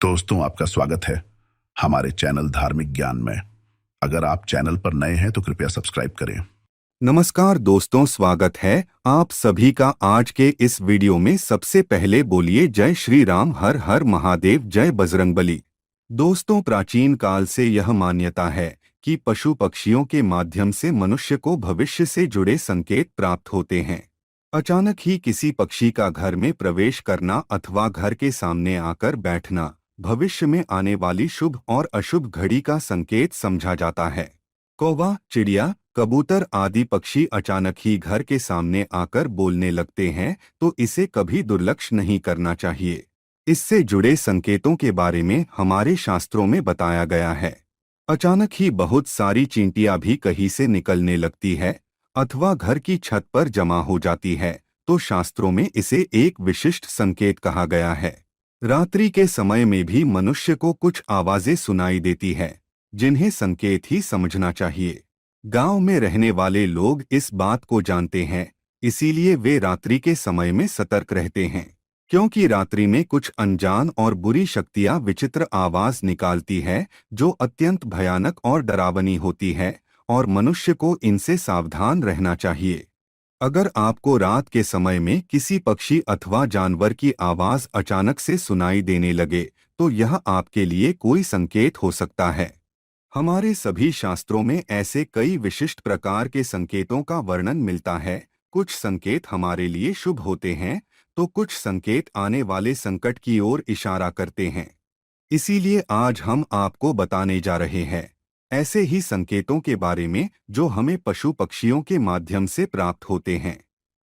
दोस्तों, आपका स्वागत है हमारे चैनल धार्मिक ज्ञान में। अगर आप चैनल पर नए हैं तो कृपया सब्सक्राइब करें। नमस्कार दोस्तों, स्वागत है आप सभी का आज के इस वीडियो में। सबसे पहले बोलिए जय श्री राम, हर हर महादेव, जय बजरंगबली। दोस्तों, प्राचीन काल से यह मान्यता है कि पशु पक्षियों के माध्यम से मनुष्य को भविष्य से जुड़े संकेत प्राप्त होते हैं। अचानक ही किसी पक्षी का घर में प्रवेश करना अथवा घर के सामने आकर बैठना भविष्य में आने वाली शुभ और अशुभ घड़ी का संकेत समझा जाता है। कौवा, चिड़िया, कबूतर आदि पक्षी अचानक ही घर के सामने आकर बोलने लगते हैं तो इसे कभी दुर्लक्ष नहीं करना चाहिए। इससे जुड़े संकेतों के बारे में हमारे शास्त्रों में बताया गया है। अचानक ही बहुत सारी चींटियां भी कहीं से निकलने लगती है अथवा घर की छत पर जमा हो जाती है तो शास्त्रों में इसे एक विशिष्ट संकेत कहा गया है। रात्रि के समय में भी मनुष्य को कुछ आवाजें सुनाई देती है जिन्हें संकेत ही समझना चाहिए। गांव में रहने वाले लोग इस बात को जानते हैं, इसीलिए वे रात्रि के समय में सतर्क रहते हैं, क्योंकि रात्रि में कुछ अनजान और बुरी शक्तियां विचित्र आवाज निकालती है जो अत्यंत भयानक और डरावनी होती है और मनुष्य को इनसे सावधान रहना चाहिए। अगर आपको रात के समय में किसी पक्षी अथवा जानवर की आवाज अचानक से सुनाई देने लगे तो यह आपके लिए कोई संकेत हो सकता है। हमारे सभी शास्त्रों में ऐसे कई विशिष्ट प्रकार के संकेतों का वर्णन मिलता है। कुछ संकेत हमारे लिए शुभ होते हैं तो कुछ संकेत आने वाले संकट की ओर इशारा करते हैं। इसीलिए आज हम आपको बताने जा रहे हैं ऐसे ही संकेतों के बारे में जो हमें पशु पक्षियों के माध्यम से प्राप्त होते हैं।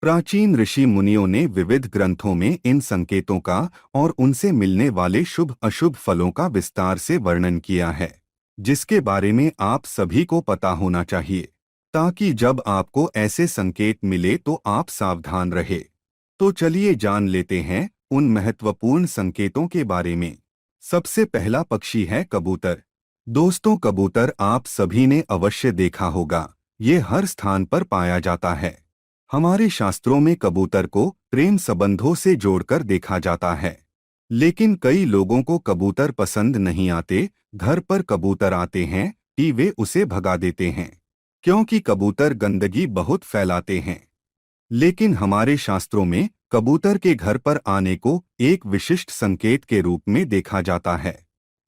प्राचीन ऋषि मुनियों ने विविध ग्रंथों में इन संकेतों का और उनसे मिलने वाले शुभ अशुभ फलों का विस्तार से वर्णन किया है, जिसके बारे में आप सभी को पता होना चाहिए, ताकि जब आपको ऐसे संकेत मिले तो आप सावधान रहे। तो चलिए जान लेते हैं उन महत्वपूर्ण संकेतों के बारे में। सबसे पहला पक्षी है कबूतर। दोस्तों, कबूतर आप सभी ने अवश्य देखा होगा, ये हर स्थान पर पाया जाता है। हमारे शास्त्रों में कबूतर को प्रेम संबंधों से जोड़कर देखा जाता है, लेकिन कई लोगों को कबूतर पसंद नहीं आते। घर पर कबूतर आते हैं कि वे उसे भगा देते हैं, क्योंकि कबूतर गंदगी बहुत फैलाते हैं। लेकिन हमारे शास्त्रों में कबूतर के घर पर आने को एक विशिष्ट संकेत के रूप में देखा जाता है।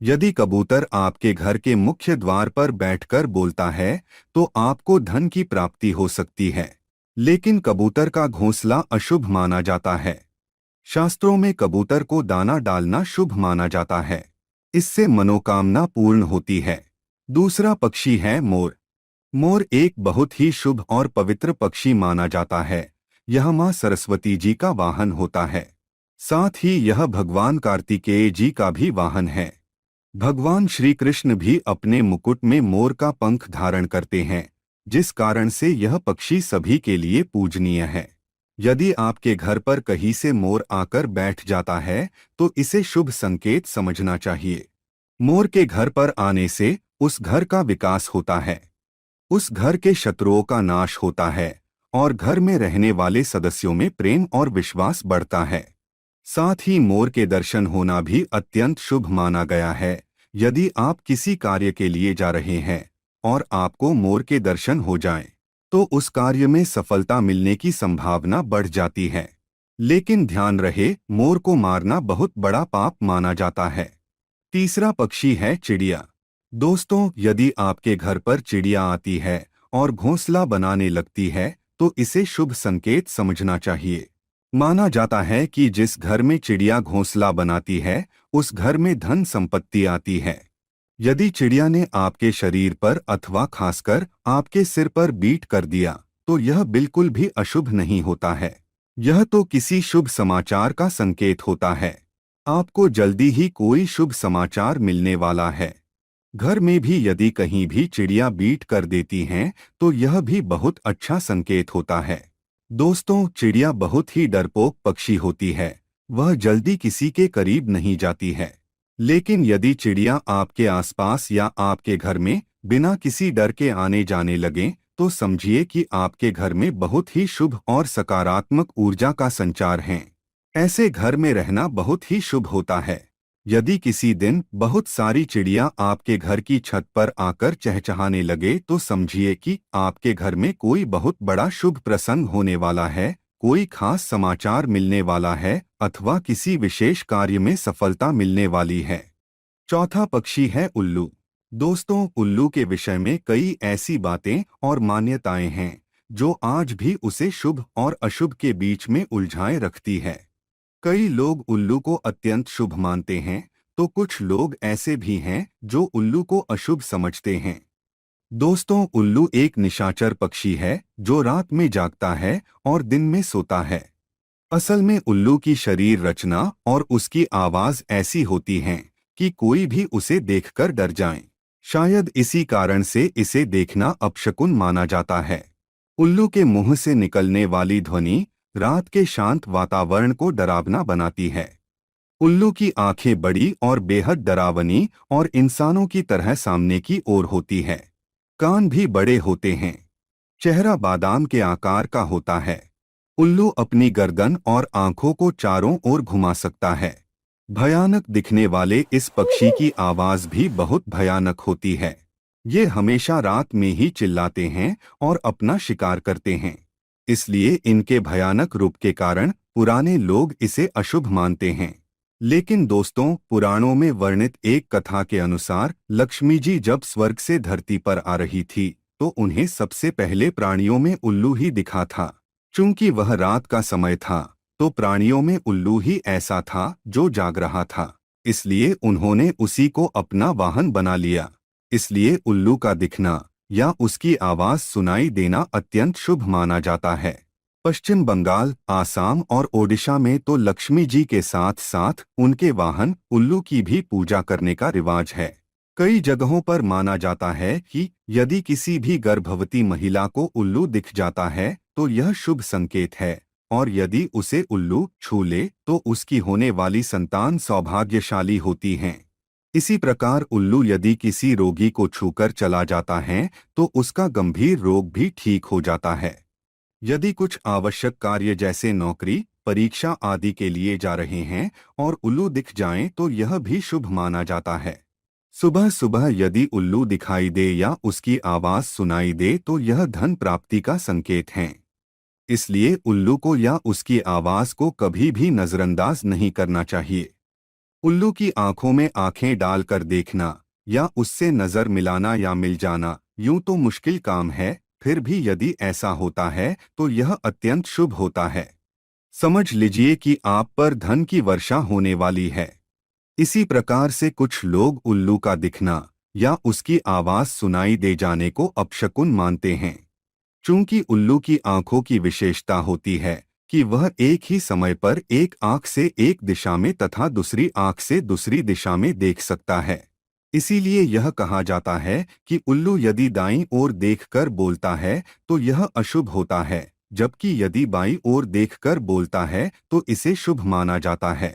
यदि कबूतर आपके घर के मुख्य द्वार पर बैठकर बोलता है तो आपको धन की प्राप्ति हो सकती है, लेकिन कबूतर का घोंसला अशुभ माना जाता है। शास्त्रों में कबूतर को दाना डालना शुभ माना जाता है, इससे मनोकामना पूर्ण होती है। दूसरा पक्षी है मोर। मोर एक बहुत ही शुभ और पवित्र पक्षी माना जाता है। यह मां सरस्वती जी का वाहन होता है, साथ ही यह भगवान कार्तिकेय जी का भी वाहन है। भगवान श्री कृष्ण भी अपने मुकुट में मोर का पंख धारण करते हैं, जिस कारण से यह पक्षी सभी के लिए पूजनीय है। यदि आपके घर पर कहीं से मोर आकर बैठ जाता है तो इसे शुभ संकेत समझना चाहिए। मोर के घर पर आने से उस घर का विकास होता है, उस घर के शत्रुओं का नाश होता है और घर में रहने वाले सदस्यों में प्रेम और विश्वास बढ़ता है। साथ ही मोर के दर्शन होना भी अत्यंत शुभ माना गया है। यदि आप किसी कार्य के लिए जा रहे हैं और आपको मोर के दर्शन हो जाएं, तो उस कार्य में सफलता मिलने की संभावना बढ़ जाती है। लेकिन ध्यान रहे, मोर को मारना बहुत बड़ा पाप माना जाता है। तीसरा पक्षी है चिड़िया। दोस्तों, यदि आपके घर पर चिड़िया आती है और घोंसला बनाने लगती है तो इसे शुभ संकेत समझना चाहिए। माना जाता है कि जिस घर में चिड़िया घोंसला बनाती है उस घर में धन संपत्ति आती है। यदि चिड़िया ने आपके शरीर पर अथवा खासकर आपके सिर पर बीट कर दिया तो यह बिल्कुल भी अशुभ नहीं होता है। यह तो किसी शुभ समाचार का संकेत होता है। आपको जल्दी ही कोई शुभ समाचार मिलने वाला है। घर में भी यदि कहीं भी चिड़िया बीट कर देती हैं तो यह भी बहुत अच्छा संकेत होता है। दोस्तों, चिड़िया बहुत ही डरपोक पक्षी होती है, वह जल्दी किसी के करीब नहीं जाती है। लेकिन यदि चिड़िया आपके आसपास या आपके घर में बिना किसी डर के आने जाने लगें तो समझिए कि आपके घर में बहुत ही शुभ और सकारात्मक ऊर्जा का संचार है। ऐसे घर में रहना बहुत ही शुभ होता है। यदि किसी दिन बहुत सारी चिड़िया आपके घर की छत पर आकर चहचहाने लगे तो समझिए कि आपके घर में कोई बहुत बड़ा शुभ प्रसंग होने वाला है, कोई खास समाचार मिलने वाला है अथवा किसी विशेष कार्य में सफलता मिलने वाली है। चौथा पक्षी है उल्लू। दोस्तों, उल्लू के विषय में कई ऐसी बातें और मान्यताएं हैं जो आज भी उसे शुभ और अशुभ के बीच में उलझाए रखती है। कई लोग उल्लू को अत्यंत शुभ मानते हैं, तो कुछ लोग ऐसे भी हैं जो उल्लू को अशुभ समझते हैं। दोस्तों, उल्लू एक निशाचर पक्षी है जो रात में जागता है और दिन में सोता है। असल में उल्लू की शरीर रचना और उसकी आवाज ऐसी होती है कि कोई भी उसे देखकर डर जाए। शायद इसी कारण से इसे देखना अपशकुन माना जाता है। उल्लू के मुंह से निकलने वाली ध्वनि रात के शांत वातावरण को डरावना बनाती है। उल्लू की आंखें बड़ी और बेहद डरावनी और इंसानों की तरह सामने की ओर होती है। कान भी बड़े होते हैं। चेहरा बादाम के आकार का होता है। उल्लू अपनी गर्दन और आंखों को चारों ओर घुमा सकता है। भयानक दिखने वाले इस पक्षी की आवाज भी बहुत भयानक होती है। ये हमेशा रात में ही चिल्लाते हैं और अपना शिकार करते हैं। इसलिए इनके भयानक रूप के कारण पुराने लोग इसे अशुभ मानते हैं। लेकिन दोस्तों, पुराणों में वर्णित एक कथा के अनुसार लक्ष्मी जी जब स्वर्ग से धरती पर आ रही थी तो उन्हें सबसे पहले प्राणियों में उल्लू ही दिखा था। चूंकि वह रात का समय था तो प्राणियों में उल्लू ही ऐसा था जो जाग रहा था, इसलिए उन्होंने उसी को अपना वाहन बना लिया। इसलिए उल्लू का दिखना या उसकी आवाज सुनाई देना अत्यंत शुभ माना जाता है। पश्चिम बंगाल, आसाम और ओडिशा में तो लक्ष्मी जी के साथ साथ उनके वाहन उल्लू की भी पूजा करने का रिवाज है। कई जगहों पर माना जाता है कि यदि किसी भी गर्भवती महिला को उल्लू दिख जाता है तो यह शुभ संकेत है, और यदि उसे उल्लू छू ले तो उसकी होने वाली संतान सौभाग्यशाली होती है। इसी प्रकार उल्लू यदि किसी रोगी को छूकर चला जाता है तो उसका गंभीर रोग भी ठीक हो जाता है। यदि कुछ आवश्यक कार्य जैसे नौकरी, परीक्षा आदि के लिए जा रहे हैं और उल्लू दिख जाएं तो यह भी शुभ माना जाता है। सुबह सुबह यदि उल्लू दिखाई दे या उसकी आवाज सुनाई दे तो यह धन प्राप्ति का संकेत है। इसलिए उल्लू को या उसकी आवाज को कभी भी नजरअंदाज नहीं करना चाहिए। उल्लू की आंखों में आंखें डालकर देखना या उससे नजर मिलाना या मिल जाना यूं तो मुश्किल काम है, फिर भी यदि ऐसा होता है तो यह अत्यंत शुभ होता है। समझ लीजिए कि आप पर धन की वर्षा होने वाली है। इसी प्रकार से कुछ लोग उल्लू का दिखना या उसकी आवाज सुनाई दे जाने को अपशकुन मानते हैं। चूंकि उल्लू की आंखों की विशेषता होती है कि वह एक ही समय पर एक आंख से एक दिशा में तथा दूसरी आंख से दूसरी दिशा में देख सकता है। इसीलिए यह कहा जाता है कि उल्लू यदि दाईं ओर देखकर बोलता है तो यह अशुभ होता है, जबकि यदि बाईं ओर देखकर बोलता है तो इसे शुभ माना जाता है।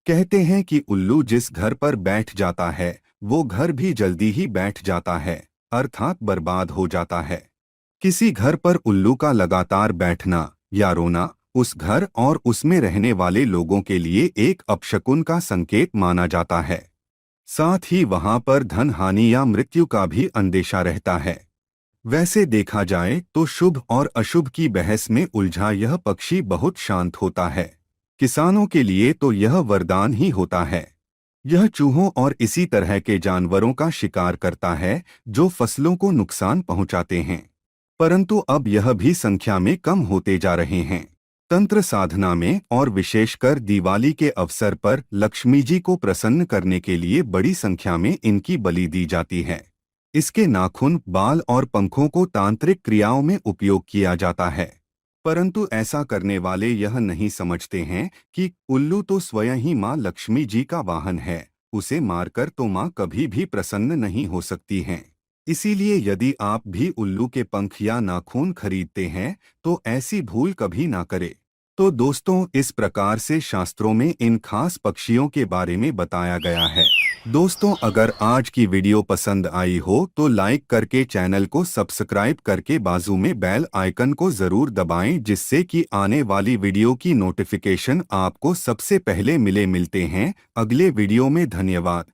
कहते हैं कि उल्लू जिस घर पर बैठ जाता है वो घर भी जल्दी ही बैठ जाता है, अर्थात बर्बाद हो जाता है। किसी घर पर उल्लू का लगातार बैठना या रोना उस घर और उसमें रहने वाले लोगों के लिए एक अपशकुन का संकेत माना जाता है। साथ ही वहां पर धन हानि या मृत्यु का भी अंदेशा रहता है। वैसे देखा जाए तो शुभ और अशुभ की बहस में उलझा यह पक्षी बहुत शांत होता है। किसानों के लिए तो यह वरदान ही होता है। यह चूहों और इसी तरह के जानवरों का शिकार करता है जो फसलों को नुकसान पहुंचाते हैं, परंतु अब यह भी संख्या में कम होते जा रहे हैं। तंत्र साधना में और विशेषकर दिवाली के अवसर पर लक्ष्मी जी को प्रसन्न करने के लिए बड़ी संख्या में इनकी बलि दी जाती है। इसके नाखून, बाल और पंखों को तांत्रिक क्रियाओं में उपयोग किया जाता है, परंतु ऐसा करने वाले यह नहीं समझते हैं कि उल्लू तो स्वयं ही माँ लक्ष्मी जी का वाहन है, उसे मारकर तो माँ कभी भी प्रसन्न नहीं हो सकती हैं। इसीलिए यदि आप भी उल्लू के पंख या नाखून खरीदते हैं तो ऐसी भूल कभी ना करें। तो दोस्तों, इस प्रकार से शास्त्रों में इन खास पक्षियों के बारे में बताया गया है। दोस्तों, अगर आज की वीडियो पसंद आई हो तो लाइक करके चैनल को सब्सक्राइब करके बाजू में बेल आइकन को जरूर दबाएं, जिससे कि आने वाली वीडियो की नोटिफिकेशन आपको सबसे पहले मिलते हैं अगले वीडियो में। धन्यवाद।